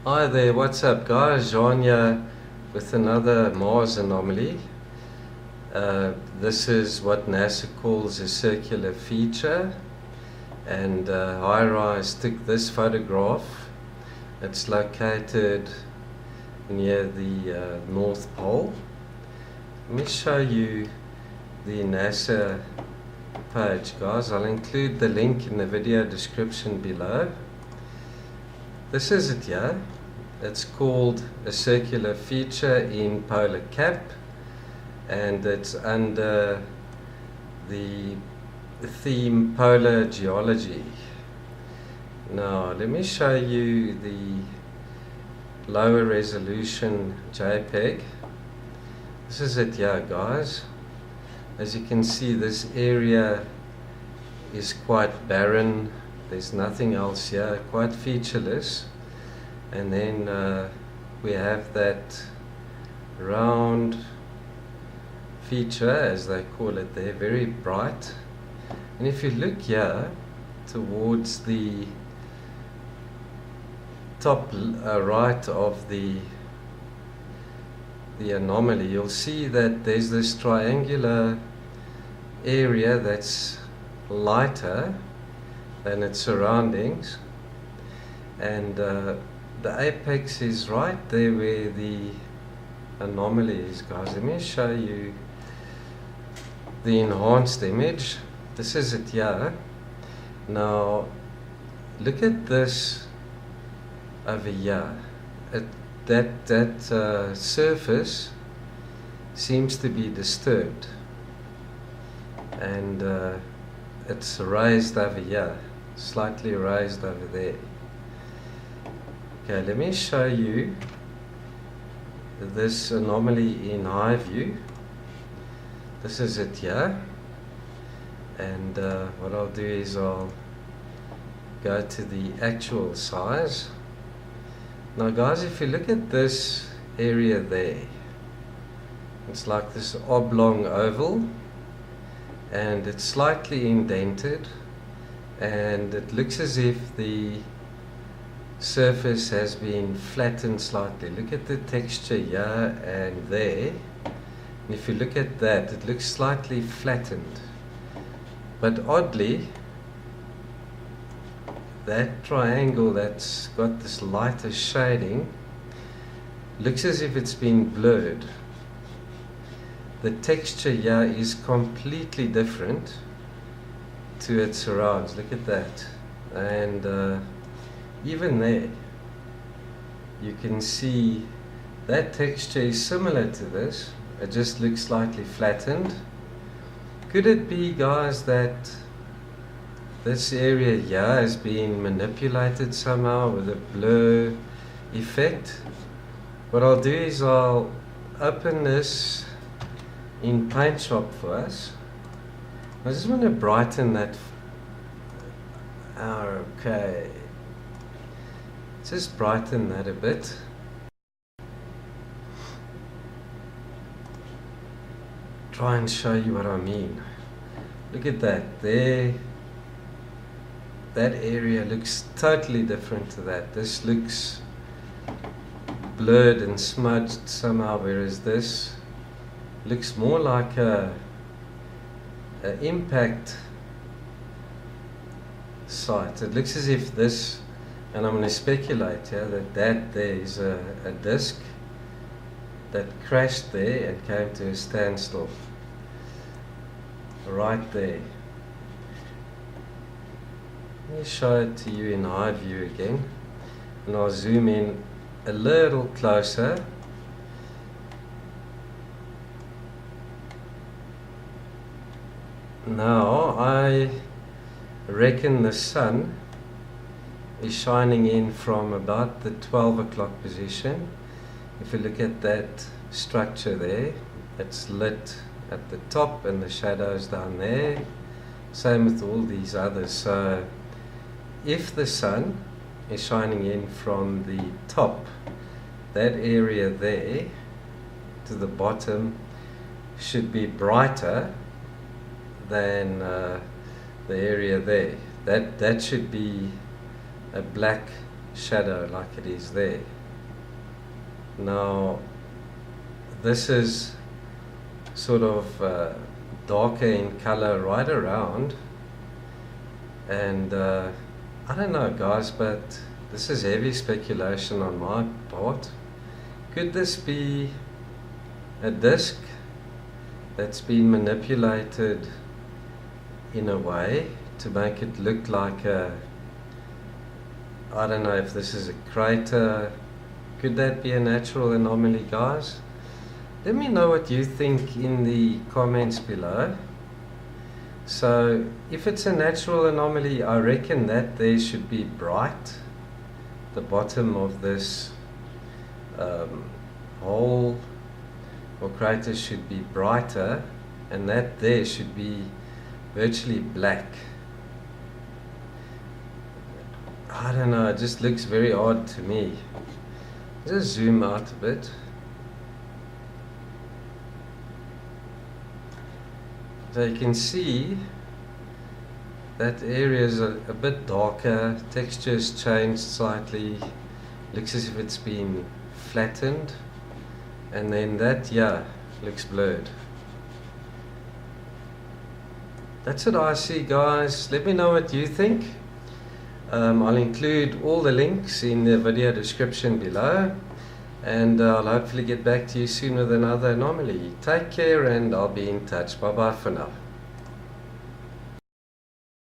Hi there, what's up guys? John here with another Mars anomaly. This is what NASA calls a circular feature, and HiRISE took this photograph. It's located near the North Pole. Let me show you the NASA page, guys. I'll include the link in the video description below. This is it here. It's called a circular feature in polar cap, and it's under the theme polar geology. Now let me show you the lower resolution JPEG. This is it here, guys. As you can see, this area is quite barren. There's nothing else here, quite featureless. And then we have that round feature, as they call it there, very bright. And if you look here towards the top right of the anomaly, you'll see that there's this triangular area that's lighter than its surroundings, and the apex is right there where the anomaly is, guys. Let me show you the enhanced image. This is it here. Now look at this over here. That surface seems to be disturbed, and it's raised over here, slightly raised over there. Okay, let me show you this anomaly in high view. This is it here, and what I'll do is I'll go to the actual size. Now guys, if you look at this area there, it's like this oblong oval, and it's slightly indented, and it looks as if the surface has been flattened slightly. Look at the texture here and there, and if you look at that, it looks slightly flattened. But oddly, that triangle that's got this lighter shading looks as if it's been blurred. The texture here is completely different to its surrounds. Look at that. And even there, you can see that texture is similar to this. It just looks slightly flattened. Could it be, guys, that this area here has been manipulated somehow with a blur effect? What I'll do is I'll open this in Paint Shop for us. I just want to brighten that. Okay, just brighten that a bit. Try and show you what I mean. Look at that there. That area looks totally different to that. This looks blurred and smudged somehow, whereas this looks more like a impact site. It looks as if this, and I'm going to speculate here, that there is a disc that crashed there and came to a standstill right there. Let me show it to you in high view again, and I'll zoom in a little closer. Now I reckon the sun is shining in from about the 12 o'clock position. If you look at that structure there, it's lit at the top and the shadows down there. Same with all these others. So if the sun is shining in from the top, that area there to the bottom should be brighter than the area there. That should be a black shadow like it is there. Now this is sort of darker in color right around, and I don't know guys, but this is heavy speculation on my part. Could this be a disc that's been manipulated in a way to make it look like a, I don't know if this is a crater. Could that be a natural anomaly, guys? Let me know what you think in the comments below. So if it's a natural anomaly, I reckon that there should be bright. The bottom of this hole or crater should be brighter, and that there should be virtually black. I don't know, it just looks very odd to me. Just zoom out a bit. So you can see that area is a bit darker, texture's changed slightly, looks as if it's been flattened, and then that, yeah, looks blurred. That's what I see, guys. Let me know what you think. I'll include all the links in the video description below, and I'll hopefully get back to you soon with another anomaly. Take care, and I'll be in touch. Bye bye for now.